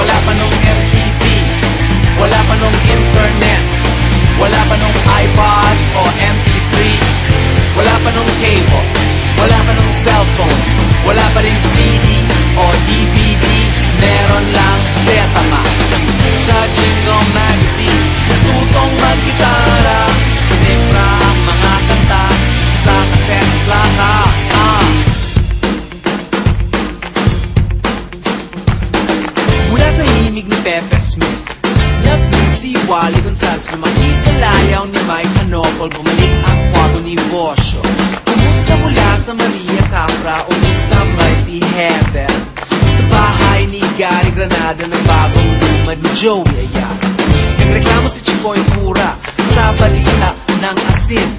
Wala pa nung MTV, wala pa nung internet, wala pa nung iPod o MP3, wala pa nung cable, wala pa nung cellphone, wala pa rin CD o DVD, meron lang Betamax. Sa Jingle Magazine, natutong mag-gitara, sinipra ang mga kanta sa cassette plaka. Mula sa himig ni Pepe Smith, si Wally Gonzales, lumaki sa layaw ni Mike Hanopol, bumalik ang kwago ni Bosio. Kumusta mula sa Maria Capra, umistambay si Heather sa bahay ni Gary Granada ng bagong lumad ni Joey Ayala. Nagreklamo si Chicoy Pura sa balita ng asin,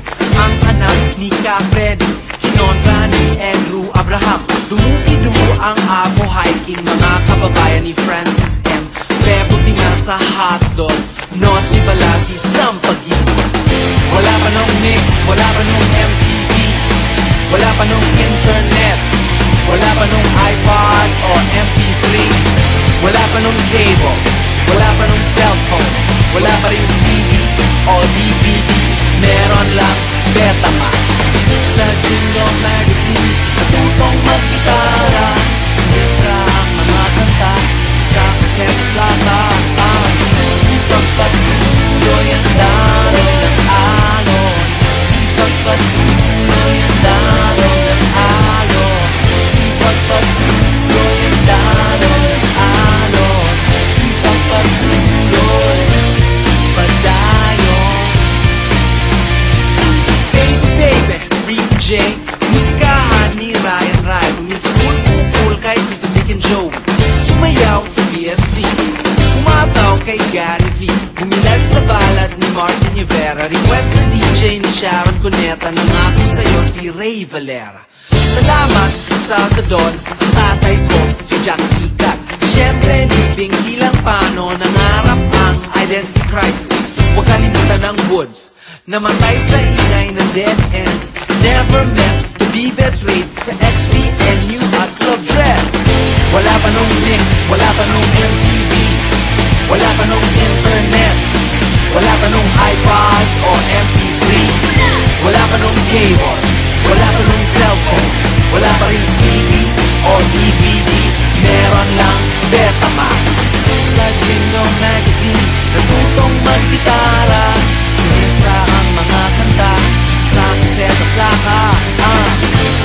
ang anak ni Ka-Freddy, kinontra ni Andrew Abraham. Dumupi-dumo ang Apo hiking, mga kababayan ni Francis M. Peputi nga sa hotdog, no si Balasi Sampagi. Wala pa nung mix, wala pa nung MTV, wala pa nung internet, wala pa nung iPod o MP3, wala pa nung cable, wala pa nung cellphone, wala pa rin CD o DVD, meron lang Betamax. Sa Jingle Magazine, natutong mag-gitara, sinipra ang mga kanta sa cassette plaka. Ipagpatuloy ang daloy ng alon, ipagpatuloy ang daloy ng alon, ipagpatuloy ang daloy ng alon, ipagpatuloy padayon. Baby, baby, Rico J, musikahan ni Ryan Rai, bumiskul pupul kay Tito Dick and Joe, sumayaw sa BST, umataw kay Gary V, bumilag sa balad ni Martin Rivera, request sa DJ ni Sharon Cuneta, nangako sa'yo si Ray Valera. Salamat sa Altadon, ang tatay ko si Jack Sikat. Siyempre ni Bingy Langpano, nangarap ang identity crisis. Huwag kalimutan ng Woods, namatay sa ingay ng dead ends, never meant to be betrayed sa XPNU at Club Dread. Wala pa nung mix, wala pa nung MTV, wala pa nung internet, wala pa nung iPod o MP3, wala pa nung cable, wala pa nung cellphone, wala pa rin CD o DVD, meron lang Betamax. Sa Jingle Magazine, natutong mag-gitara, sinipra ang mga kanta sa cassette plaka.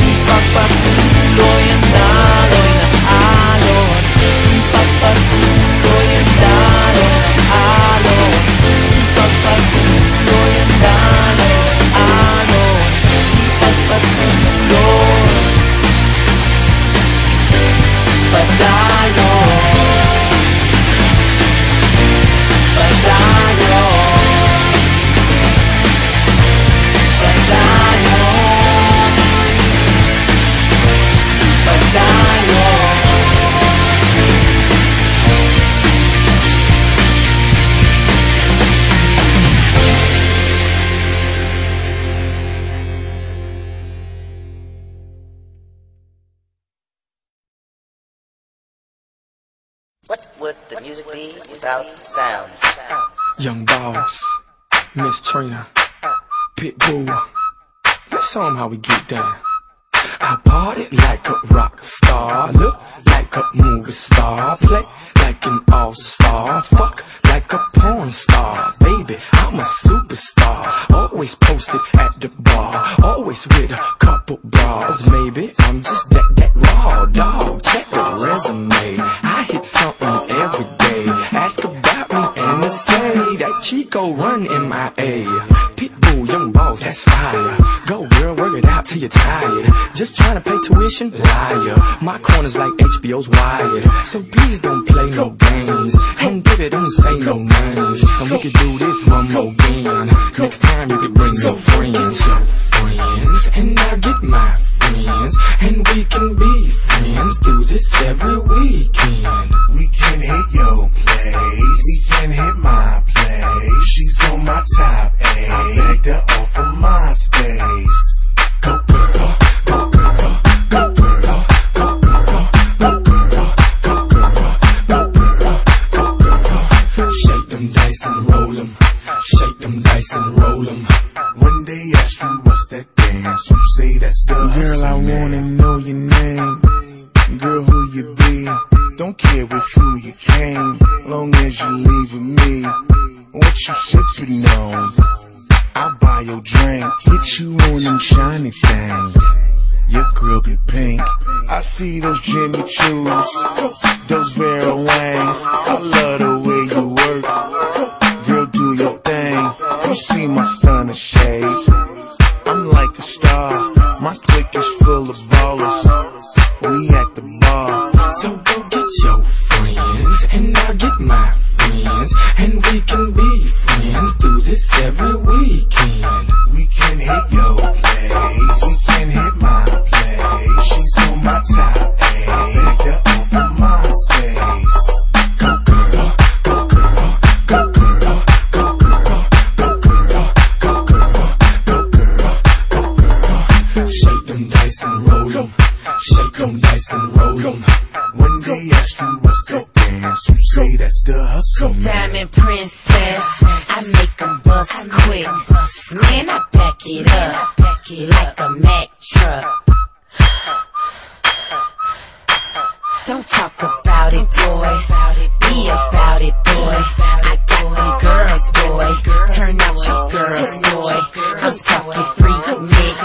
Ipagpatuloy ang daloy ng alon, ipagpatuloy ang daloy ng alon, ipagpatuloy ang daloy ng alon, ipagpatuloy padayon, padayon, padayon, padayon. What would the music be without sounds? Young Boss, Miss Trina, Pitbull, let's show 'em how we get down. I party like a rock star, look like a movie star, play like an all-star, fuck like a porn star. Baby, I'm a superstar, always posted at the bar, always with a couple bras. Maybe I'm just that raw dog. Check the resume, I hit something every day. Ask about me and they say that Chico run MIA. Pitbull, Young Boss, that's fire. Go girl, work it out till you're tired. Just trying to pay tuition, liar. My corner's like HBO's Wired, so please don't play no games. And baby, don't say no names. And we could do this one more again. Next time you could bring your friends, and I'll get my friends, and we can be friends. Do this every weekend. We can hit your place, we can hit my place. She's on my top 8, I begged her off of MySpace. Go girl, go girl, go girl, go girl, go girl, go girl, go girl, go girl. Shake them dice and roll 'em, shake them dice and roll 'em. When they ask you what's that dance, you say that's the girl, I wanna know your name. Girl, who you be? Don't care with who you came, long as you leave with me. What you sippin' on? I'll buy your drink, get you on them shiny things. Your girl be pink. I see those Jimmy Choos, those Vera Wangs. I love the way you work. Girl, do your thing. You see my stunner shades. I'm like a star. My clique is full of ballers. We at the bar. So go get your friends, and I'll get my friends, and we can be friends. Do this every weekend. We can hit your place, we can hit my place. She's on my top 8, I begged her off of MySpace. Go girl, go girl, go girl, go girl, go girl, go girl, go girl, go girl. Shake them dice and roll 'em, shake them dice and roll 'em. When they ask you what's the dance, you say that's the hustle, man. Diamond princess, I make 'em bust quick. Man, I back it up like a Mack truck. Don't talk about it, boy. Be about it, boy. I got them girls, boy. Turn out your girls, boy. I'm talking freak Nick,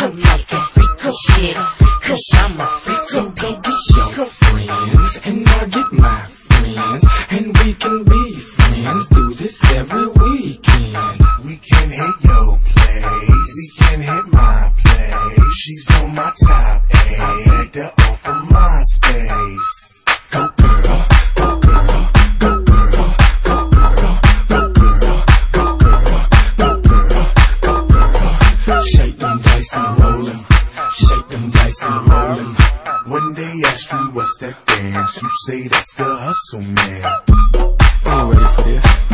I'm talking freaky shit. 'Cause I'm a freak who can get Your friends, and I'll get my friends, and we can be friends. Do this every weekend. We can hit your place, we can hit my place. She's on my top 8, I begged her off of MySpace. Go girl, go girl, go girl, go girl, go girl, go girl, go girl, go girl. Shake them dice and roll 'em, shake them dice and roll 'em. When they ask you what's that dance, you say that's the hustle, man. I'm ready for this.